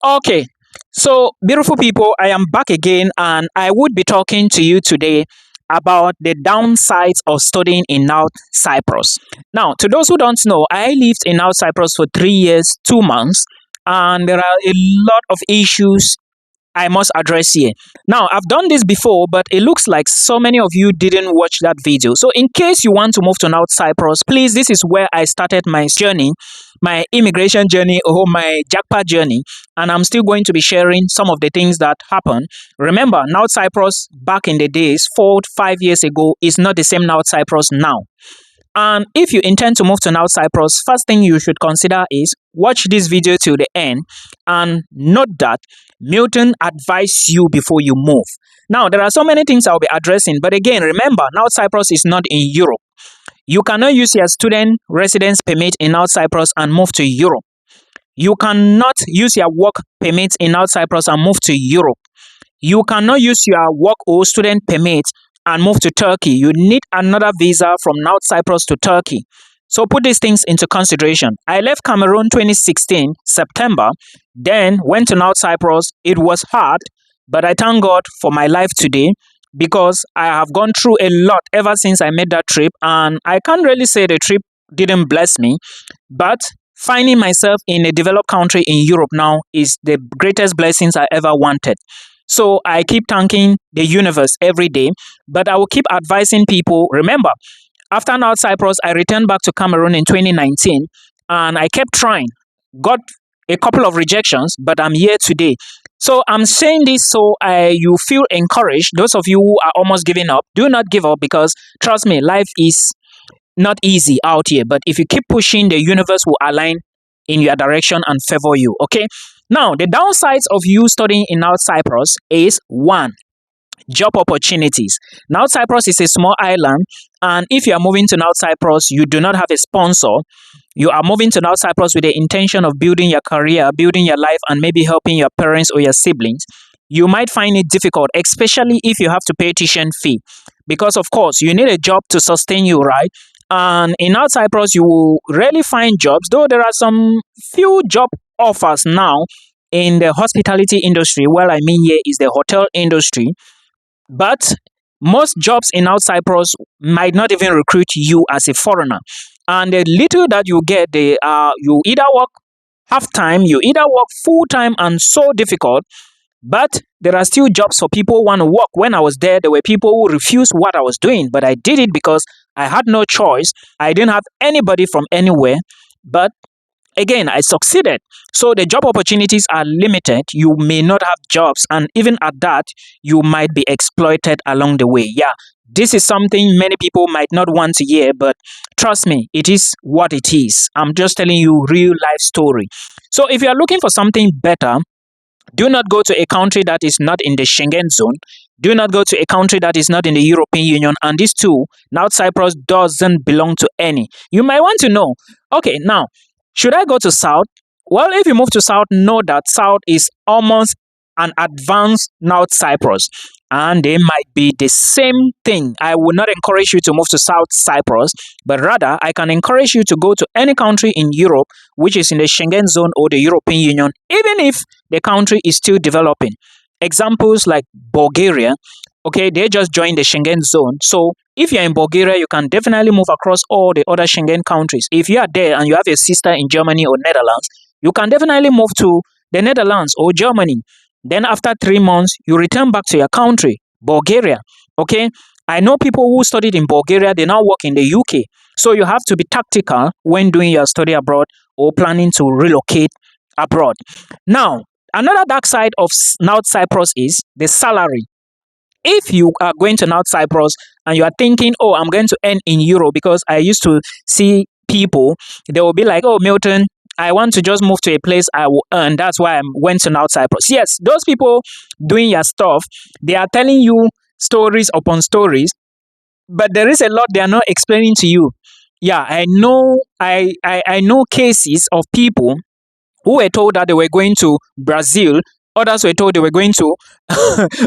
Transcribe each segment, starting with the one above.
Okay, so beautiful people, I am back again and I would be talking to you today about the downsides of studying in North Cyprus. Now, to those who don't know, I lived in North Cyprus for 3 years, 2 months, and there are a lot of issues I must address here. Now, I've done this before, but it looks like so many of you didn't watch that video. So, in case you want to move to North Cyprus, please, this is where I started my journey, my immigration journey, or my japa journey, and I'm still going to be sharing some of the things that happened. Remember, North Cyprus back in the days, 4 5 years ago, is not the same North Cyprus now. And if you intend to move to North Cyprus, first thing you should consider is watch this video till the end and note that Milton advised you before you move. Now, there are so many things I'll be addressing, but again, remember, North Cyprus is not in Europe. You cannot use your student residence permit in North Cyprus and move to Europe. You cannot use your work permit in North Cyprus and move to Europe. You cannot use your work or student permit and move to Turkey. You need another visa from North Cyprus to Turkey. So put these things into consideration. I left Cameroon 2016, September, then went to North Cyprus. It was hard, but I thank God for my life today because I have gone through a lot ever since I made that trip, and I can't really say the trip didn't bless me, but finding myself in a developed country in Europe now is the greatest blessings I ever wanted. So I keep thanking the universe every day, but I will keep advising people. Remember, after North Cyprus, I returned back to Cameroon in 2019 and I kept trying. Got a couple of rejections, but I'm here today. So I'm saying this so you feel encouraged. Those of you who are almost giving up, do not give up because trust me, life is not easy out here. But if you keep pushing, the universe will align in your direction and favor you. Okay. Now, the downsides of you studying in North Cyprus is one, job opportunities. North Cyprus is a small island, and if you are moving to North Cyprus, you do not have a sponsor. You are moving to North Cyprus with the intention of building your career, building your life, and maybe helping your parents or your siblings. You might find it difficult, especially if you have to pay tuition fee, because of course you need a job to sustain you, right? And in North Cyprus, you will rarely find jobs, though there are some few job offers now in the hospitality industry. Well, I mean here is the hotel industry, but most jobs in North Cyprus might not even recruit you as a foreigner. And the little that you get, you either work half time, you either work full time, and so difficult. But there are still jobs for people who want to work. When I was there were people who refused what I was doing, but I did it because I had no choice. I didn't have anybody from anywhere, but again, I succeeded. So the job opportunities are limited. You may not have jobs, and even at that, you might be exploited along the way. Yeah, this is something many people might not want to hear, but trust me, it is what it is. I'm just telling you real life story. So if you are looking for something better, do not go to a country that is not in the Schengen zone. Do not go to a country that is not in the European Union. And these two, North Cyprus doesn't belong to any. You might want to know, okay, now, should I go to South? Well, if you move to South, know that South is almost an advanced North Cyprus, and they might be the same thing. I would not encourage you to move to South Cyprus, but rather I can encourage you to go to any country in Europe which is in the Schengen zone or the European Union, even if the country is still developing. Examples like Bulgaria, okay, they just joined the Schengen zone. So if you're in Bulgaria, you can definitely move across all the other Schengen countries. If you are there and you have a sister in Germany or Netherlands, you can definitely move to the Netherlands or Germany. Then after 3 months, you return back to your country, Bulgaria. Okay, I know people who studied in Bulgaria, they now work in the UK. So you have to be tactical when doing your study abroad or planning to relocate abroad. Now, another dark side of North Cyprus is the salary. If you are going to North Cyprus and you are thinking, oh, I'm going to earn in euro, because I used to see people, they will be like, oh, Milton, I want to just move to a place I will earn. That's why I went to North Cyprus. Yes, those people doing your stuff, they are telling you stories upon stories, but there is a lot they are not explaining to you. Yeah, I know. I know cases of people who were told that they were going to Brazil. Others were told they were going to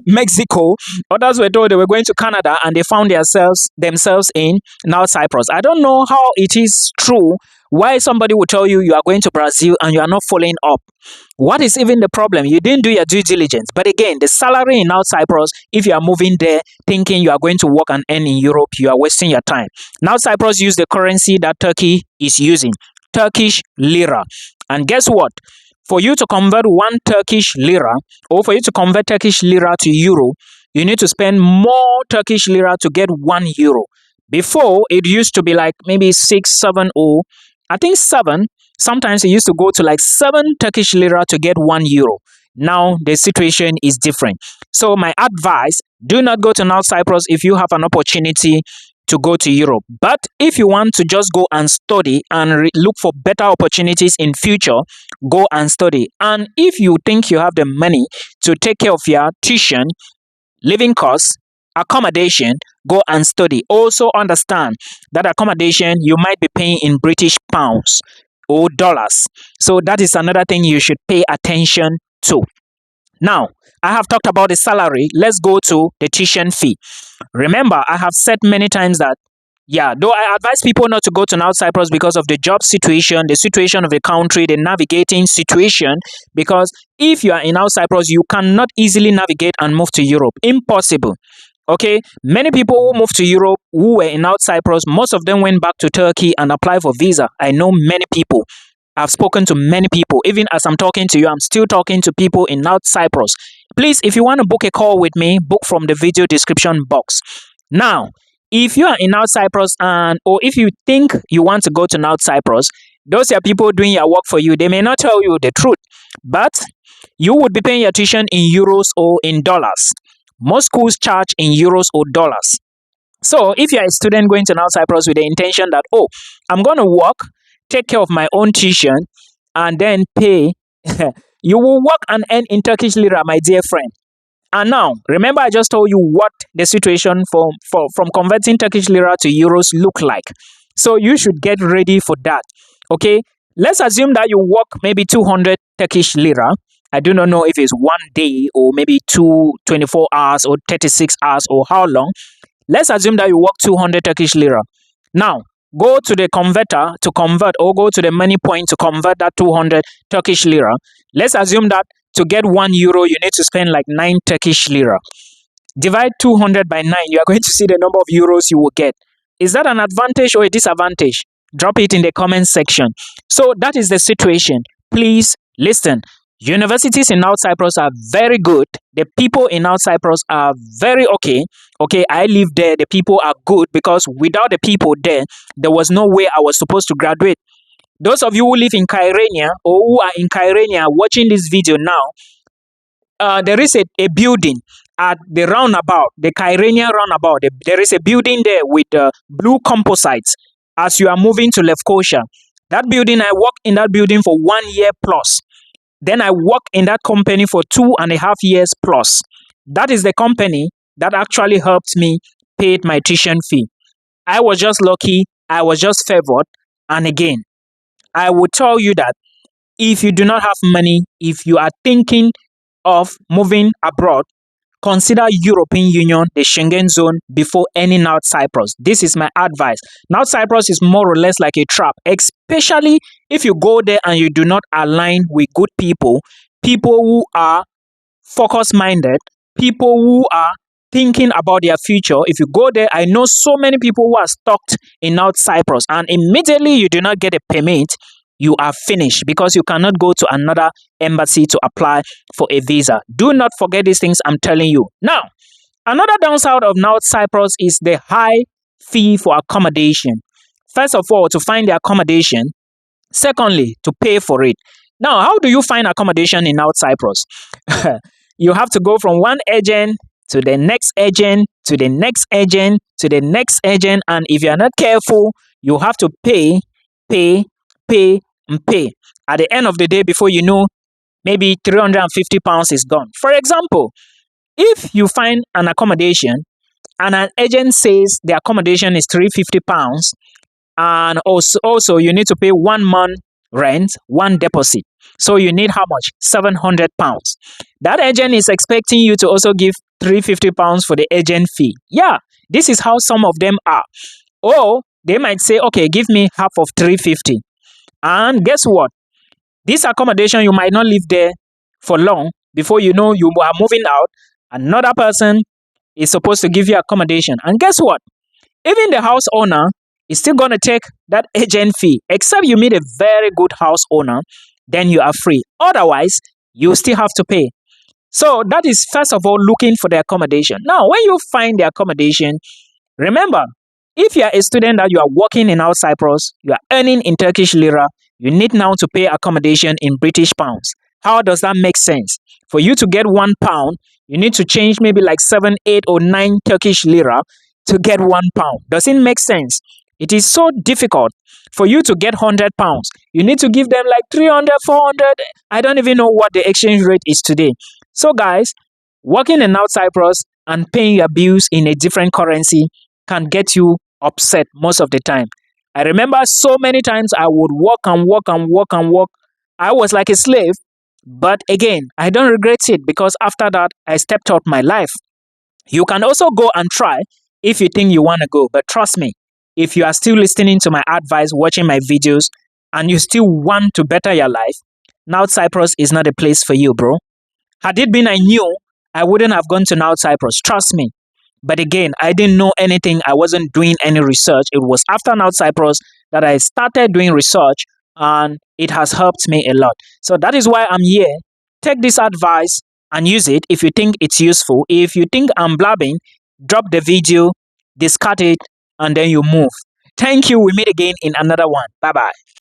Mexico. Others were told they were going to Canada, and they found themselves in North Cyprus. I don't know how it is true Why somebody will tell you you are going to Brazil and you are not following up? What is even the problem? You didn't do your due diligence. But again, the salary in North Cyprus, if you are moving there thinking you are going to work and earn in Europe, you are wasting your time. Now Cyprus use the currency that Turkey is using, Turkish lira. And guess what? For you to convert one Turkish lira, or for you to convert Turkish lira to euro, you need to spend more Turkish lira to get 1 euro. Before, it used to be like maybe 6, 7, or I think 7. Sometimes it used to go to like 7 Turkish lira to get 1 euro. Now the situation is different. So my advice, do not go to North Cyprus if you have an opportunity to go to Europe. But if you want to just go and study and look for better opportunities in future, go and study. And if you think you have the money to take care of your tuition, living costs, accommodation, go and study. Also understand that accommodation you might be paying in British pounds or dollars. So that is another thing you should pay attention to. Now, I have talked about the salary. Let's go to the tuition fee. Remember, I have said many times that, though I advise people not to go to North Cyprus because of the job situation, the situation of the country, the navigating situation, because if you are in North Cyprus, you cannot easily navigate and move to Europe. Impossible. Okay, many people who moved to Europe who were in North Cyprus, most of them went back to Turkey and applied for visa. I know many people. I've spoken to many people. Even as I'm talking to you, I'm still talking to people in North Cyprus. Please, if you want to book a call with me, book from the video description box. Now, if you are in North Cyprus or if you think you want to go to North Cyprus, those are people doing your work for you. They may not tell you the truth, but you would be paying your tuition in euros or in dollars. Most schools charge in euros or dollars. So if you're a student going to North Cyprus with the intention that, I'm going to work, take care of my own tuition, and then pay, you will work and earn in Turkish lira, my dear friend. And now, remember I just told you what the situation from converting Turkish lira to euros look like. So you should get ready for that. Okay, let's assume that you work maybe 200 Turkish lira. I do not know if it's 1 day or maybe 24 hours or 36 hours or how long. Let's assume that you work 200 Turkish lira. Now, go to the converter to convert, or go to the money point to convert that 200 Turkish lira. Let's assume that to get 1 euro, you need to spend like 9 Turkish lira. Divide 200 by 9, you are going to see the number of euros you will get. Is that an advantage or a disadvantage? Drop it in the comment section. So that is the situation. Please listen. Universities in North Cyprus are very good. The people in North Cyprus are very okay. Okay, I live there. The people are good because without the people there was no way I was supposed to graduate. Those of you who live in Kyrenia or who are in Kyrenia watching this video now, there is a building at the roundabout, the Kyrenia roundabout. There is a building there with blue composites as you are moving to Lefkosia. That building, I worked in that building for 1 year plus. Then I worked in that company for 2.5 years plus. That is the company that actually helped me pay my tuition fee. I was just lucky. I was just favored. And again, I would tell you that if you do not have money, if you are thinking of moving abroad, consider European Union, the Schengen zone, before any North Cyprus. This is my advice. North Cyprus is more or less like a trap, especially if you go there and you do not align with good people who are focus-minded, people who are thinking about their future. If you go there, I know so many people who are stuck in North Cyprus, and immediately you do not get a permit, you are finished because you cannot go to another embassy to apply for a visa. Do not forget these things I'm telling you. Now, another downside of North Cyprus is the high fee for accommodation. First of all, to find the accommodation. Secondly, to pay for it. Now, how do you find accommodation in North Cyprus? You have to go from one agent to the next agent, to the next agent, to the next agent. And if you are not careful, you have to pay, and pay. At the end of the day, before you know, maybe £350 is gone. For example, if you find an accommodation and an agent says the accommodation is £350, and also you need to pay 1 month rent, 1 deposit. So you need how much? £700. That agent is expecting you to also give £350 for the agent fee. Yeah, this is how some of them are. Or they might say, okay, give me half of 350. And guess what? This accommodation, you might not live there for long. Before you know, you are moving out. Another person is supposed to give you accommodation. And guess what? Even the house owner is still going to take that agent fee, except you meet a very good house owner, then you are free. Otherwise, you still have to pay. So that is first of all looking for the accommodation. Now, when you find the accommodation, remember, if you are a student that you are working in South Cyprus, you are earning in Turkish lira, you need now to pay accommodation in British pounds. How does that make sense? For you to get £1, you need to change maybe like 7, 8, or 9 Turkish lira to get £1. Does it make sense? It is so difficult. For you to get £100, you need to give them like 300, 400. I don't even know what the exchange rate is today. So guys, working in South Cyprus and paying your bills in a different currency can get you upset most of the time. I remember so many times I would work and work and work and work. I was like a slave, but again, I don't regret it because after that, I stepped out my life. You can also go and try if you think you want to go, but trust me, if you are still listening to my advice, watching my videos, and you still want to better your life, North Cyprus is not a place for you, bro. Had it been I knew, I wouldn't have gone to North Cyprus, trust me. But again, I didn't know anything. I wasn't doing any research. It was after North Cyprus that I started doing research, and it has helped me a lot. So that is why I'm here. Take this advice and use it if you think it's useful. If you think I'm blabbing, drop the video, discard it, and then you move. Thank you. We meet again in another one. Bye bye.